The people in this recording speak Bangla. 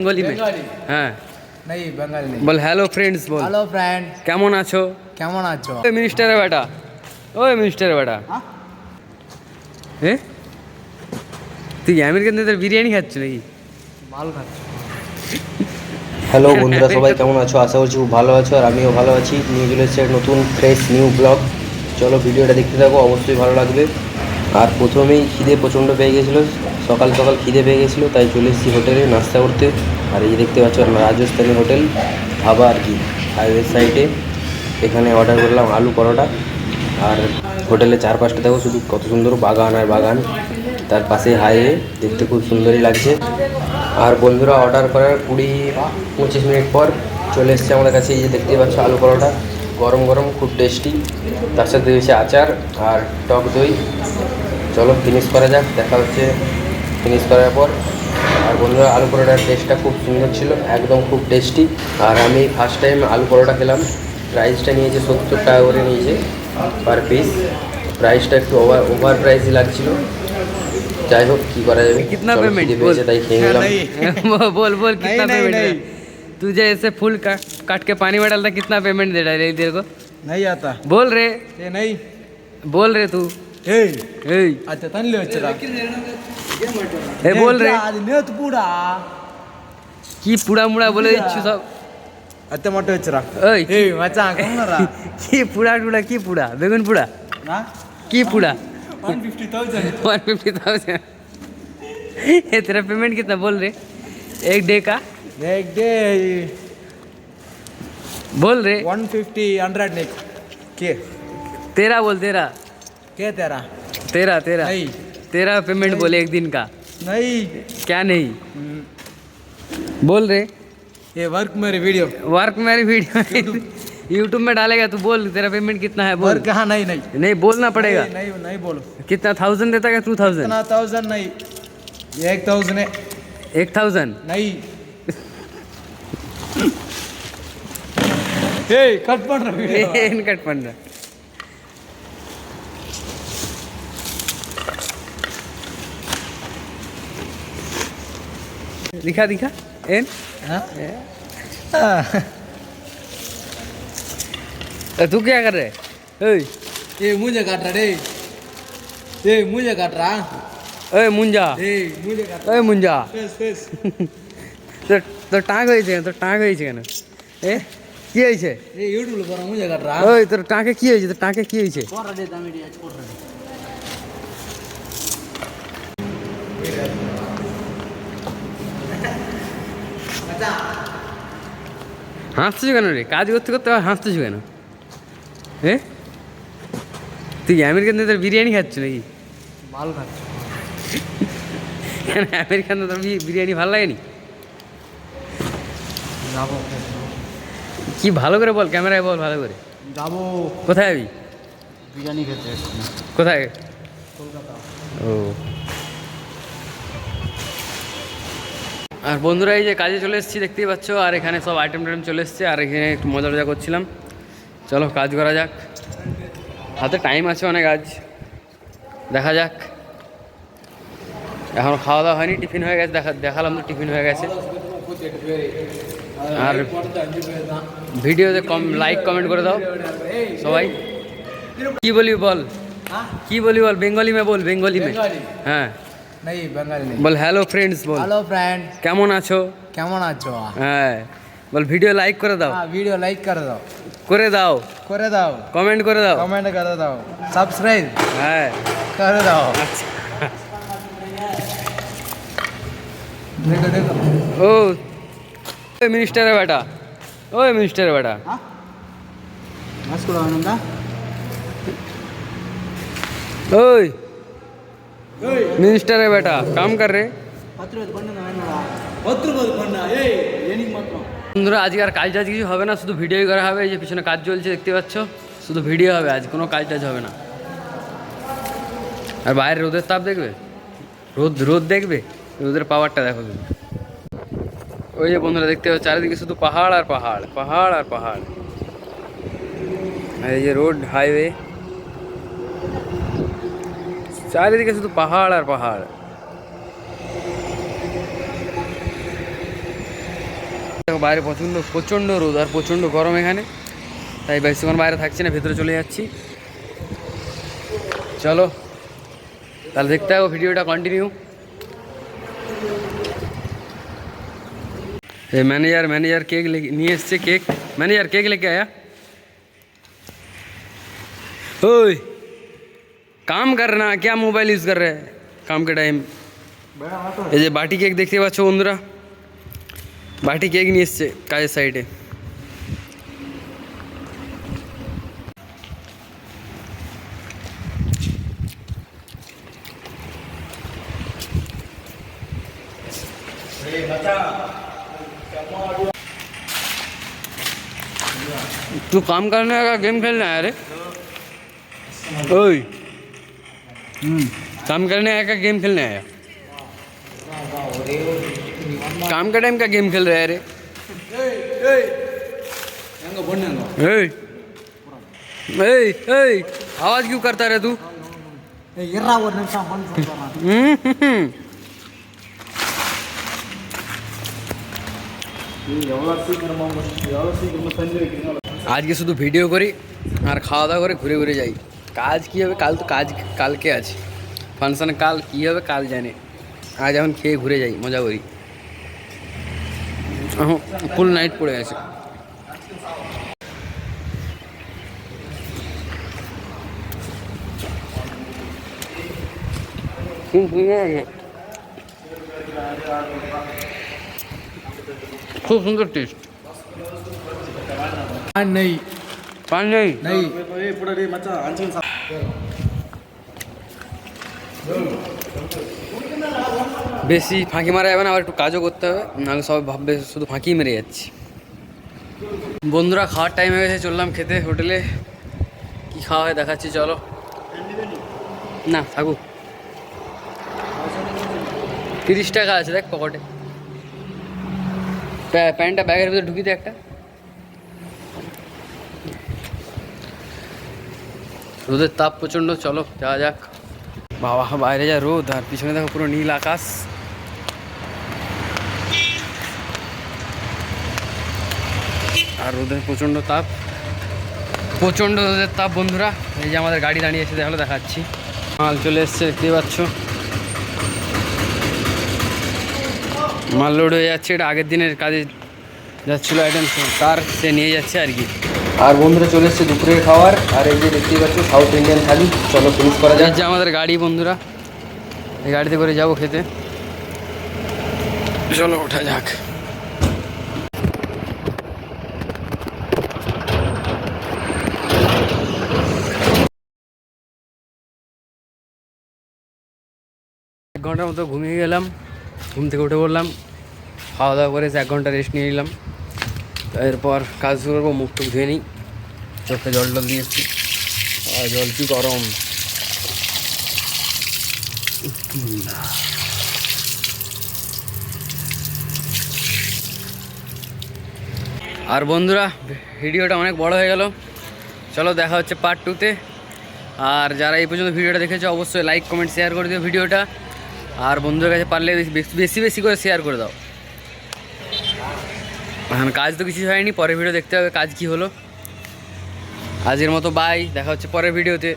बंगाली में हाँ नहीं बंगाली नहीं बोल हेलो फ्रेंड्स बोल हेलो फ्रेंड কেমন আছো কেমন আছো ওই মিনিস্টারের বেটা ওই মিনিস্টারের বেটা তুই আমেরিকান তোর বিরিয়ানি খাচ্ছ নাকি ভালো খাচ্ছো হ্যালো বন্ধুরা, সবাই কেমন আছো? আশা করছি খুব ভালো আছো, আর আমিও ভালো আছি। নিয়ে চলে এসেছে নতুন ফ্রেশ নিউ ব্লগ। চলো ভিডিওটা দেখতে থাকো, অবশ্যই ভালো লাগবে। আর প্রথমেই খিদে প্রচণ্ড পেয়ে গেছিলো, সকাল সকাল খিদে পেয়ে গেছিলো, তাই চলে এসেছি হোটেলে নাস্তা করতে। আর এই দেখতে পাচ্ছ রাজস্থানী হোটেল ধাবা আর কি, হাইওয়ে সাইডে। এখানে অর্ডার করলাম আলু পরোটা। আর হোটেলের চারপাশটা দেখো শুধু কত সুন্দর বাগান আর বাগান, তার পাশে হাইওয়ে, দেখতে খুব সুন্দরই লাগছে। আর বন্ধুরা অর্ডার করার 20-25 মিনিট পর চলে এসছে আমাদের কাছে। এই যে দেখতে পাচ্ছ আলু পরোটা, গরম গরম, খুব টেস্টি। তার সাথে রয়েছে আচার আর টক দই। চলো ফিনিশ করা যাক, দেখা হচ্ছে ফিনিশ করার পর। আর বন্ধুরা আলু পরোটার টেস্টটা খুব সুন্দর ছিল, একদম খুব টেস্টি। আর আমি ফার্স্ট টাইম আলু পরোটা খেলাম। প্রাইসটা নিয়েছে 70 টাকা করে নিয়েছে পার পিস। প্রাইসটা একটু ওভার প্রাইসই লাগছিলো। যাই হোক, কি করা যাবে, कितना पेमेंट बोल তাই খেয়ে নিলাম। बोल बोल कितना पेमेंट है तुझे ऐसे फुल काट के पानी में डालता कितना पेमेंट दे रहा है तेरे को नहीं आता बोल रे ये नहीं बोल रे तू ए ए अच्छा तनले వచ్చరా ए बोल रे అది నేతు పూడా কি পুড়া মুড়া বলে দিচ্ছ সব అత్తే మట్ట వచ్చరా ওই ए మచ్చా కొన్నరా কি পুড়া টুড়া কি পুড়া বেগুন পুড়া না কি पुड़ा 150,000 150,000 ये तेरा पेमेंट कितना बोल रहे एक डे का एक डे बोल रहे 150 100 ने के तेरा बोल तेरा के तेरा तेरा तेरा नहीं तेरा पेमेंट बोले एक दिन का नहीं क्या नहीं बोल रहे ये वर्क मेरे वीडियो वर्क मेरी वीडियो यूट्यूब में डालेगा तू बोल तेरा पेमेंट कितना है बोल वर्क कहाँ नहीं नहीं नहीं बोलना पड़ेगा नहीं नहीं नहीं बोलो कितना 1000 देता क्या 2000 इतना 1000 नहीं 1000 है 1000 नहीं हे कट पड़ रहा वीडियो ಏನ್ ಕಟ್ ಪಂಡ दिखा दिखा एन हाँ? तू क्या कर रहे है ये मुझे काट रहा रे ये मुझे काट रहा ओए मुंजा ये मुझे काट ओए मुंजा फेस फेस তো টাক হয়েছে তো টাক হয়েছে কেন এ কি হয়েছে ये यूट्यूब पर मुझे काट रहा ওই তোর টাকে কি হয়েছে তোর টাকে কি হয়েছে कौन रहा देता मेरी आज कौन रहा হাসতেছো কেন রে কাজ করতে করতে আবার হাসতেছো কেন এ তুই আমেরিকান তোর বিরিয়ানি খাচ্ছ নাকি भालो खाচ্ছো কেন আমেরিকান তোর বিরিয়ানি ভালো লাগেনি যাবো কি ভালো করে বল ক্যামেরায় বল ভালো করে যাবো কোথায় যাবি বিরিয়ানি খেতে কোথায় কলকাতা ও আর বন্ধুরা এই যে কাজে চলে এসেছি দেখতেই পাচ্ছ। আর এখানে সব আইটেম টাইটেম চলে এসছে, আর এখানে একটু মজা মজা করছিলাম। চলো কাজ করা যাক, হাতে টাইম আছে অনেক, আজ দেখা যাক। এখন খাওয়া দাওয়া হয়নি, টিফিন হয়ে গেছে, দেখালাম তো টিফিন হয়ে গেছে। আর ভিডিওতে লাইক কমেন্ট করে দাও সবাই। কি বলি বল, কি বলি বল, বেঙ্গলি মে বল, বেঙ্গলি মে। হ্যাঁ नहीं बंगाली नहीं বল হ্যালো ফ্রেন্ডস বল, हेलो फ्रेंड কেমন আছো। কেমন আছো হ্যাঁ বল ভিডিও লাইক করে দাও, हाँ वीडियो लाइक कर दो করে দাও, করে দাও কমেন্ট করে দাও, কমেন্ট করে দাও সাবস্ক্রাইব হ্যাঁ করে দাও আচ্ছা। দেখো দেখো ও ওই মিনিস্টারের বেটা, ওই মিনিস্টারের বেটা, মাছ কোড়া আনন্দা ওই মিনিস্টারের বেটা কাম কর রে। বন্ধুরা আজকে আর কাজ টাজ কিছু হবে না, শুধু ভিডিওই করা হবে। এই যে পিছনে কাজ চলছে দেখতে পাচ্ছ, শুধু ভিডিও হবে আজ, কোনো কাজ টাজ হবে না। আর বাইরে রোদের তাপ দেখবে, রোদ দেখবে, রোদের পাওয়ারটা দেখো তুমি। ওই যে বন্ধুরা দেখতে পাচ্ছ চারিদিকে শুধু পাহাড় আর পাহাড়, পাহাড় আর পাহাড়। আর এই যে রোড হাইওয়ে, চারিদিকে শুধু পাহাড় আর পাহাড়। দেখো বাইরে প্রচণ্ড প্রচণ্ড রোদ আর প্রচণ্ড গরম এখানে, তাই বেশিক্ষণ বাইরে থাকছি না, ভেতরে চলে যাচ্ছি। চলো তাহলে দেখতে থাকো ভিডিওটা কন্টিনিউ। ये मैनेजर केक नहीं इससे केक मैनेजर केक लेके आया। ओए काम करना क्या मोबाइल यूज़ कर रहे हैं काम के टाइम। ये যে বাটি কেক দেখতে পাচ্ছ বন্ধুরা, বাটি কেক নিয়ে এসছে কাজের সাইডে। तू काम करने का गेम खेलना है अरे ओए काम करने आया का गेम खेलने आया, काम का टाइम का गेम खेल रहा है अरे। आवाज क्यों करता रहे तू। আজকে শুধু ভিডিও করি আর খাওয়া দাওয়া করে ঘুরে ঘুরে যাই। কাজ কী হবে কাল, তো কাজ কালকে আছে ফাংশানে, কাল কী হবে কাল জানে। আজ এখন খেয়ে ঘুরে যাই, মজা করি। এখন ফুল নাইট পড়ে আছে। খুব সুন্দর টেস্ট। नहीं পান নেই नहीं বেশি ফাঁকি মারা যাবে না, আবার একটু কাজও করতে হবে, নাহলে সবাই ভাববে শুধু ফাঁকি মেরে যাচ্ছি। বন্ধুরা খাওয়ার টাইম হয়ে গেছে, চললাম খেতে হোটেলে। কি খাওয়া হয় দেখাচ্ছি চলো। না থাকুক, 30 টাকা আছে দেখ পকেটে। প্যান্টটা ব্যাগের ভিতরে ঢুকিতে একটা। রোদের তাপ প্রচণ্ড, চলো যাওয়া যাক। বাবা বাইরে যা রোদ, আর পিছনে দেখো পুরো নীল আকাশ। আর রোদের প্রচণ্ড তাপ, প্রচণ্ড রোদের তাপ বন্ধুরা। এই যে আমাদের গাড়ি দাঁড়িয়ে এসে দেখলো দেখাচ্ছি, মাল চলে এসছে দেখতে পাচ্ছ। মাল লোড হয়ে যাচ্ছে, এটা আগের দিনের কাজে যাচ্ছিলো আইটেম, তার সে নিয়ে যাচ্ছে আর কি। আর বন্ধুরা চলে এসছে দুপুরের খাবার, আর এই যে দেখতেই পাচ্ছ সাউথ ইন্ডিয়ান থালি। চলো ফিনিশ করা এই যাক। যে আমাদের গাড়ি বন্ধুরা, এই গাড়িতে করে যাবো খেতে, চলো ওঠা যাক। এক ঘন্টার মতো ঘুমিয়ে গেলাম, ঘুম থেকে উঠে পড়লাম, খাওয়া দাওয়া করে 1 ঘন্টা রেস্ট নিয়ে নিলাম। এরপর কাজ শুরু করবো, মুখ টুক ধুয়ে নিই, চোখে জল টল দিয়ে এসছি। আর জল কি গরম। আর বন্ধুরা ভিডিওটা অনেক বড় হয়ে গেল, চলো দেখা হচ্ছে পার্ট 2-তে। আর যারা এই পর্যন্ত ভিডিওটা দেখেছো অবশ্যই লাইক কমেন্ট শেয়ার করে দিও ভিডিওটা, আর বন্ধুদের কাছে পারলে বেশি বেশি করে শেয়ার করে দাও। এখন কাজ তো কিছু হয়নি, পরের ভিডিও দেখতে হবে কাজ কি হলো। আজকের মতো বাই, দেখা হচ্ছে পরের ভিডিওতে।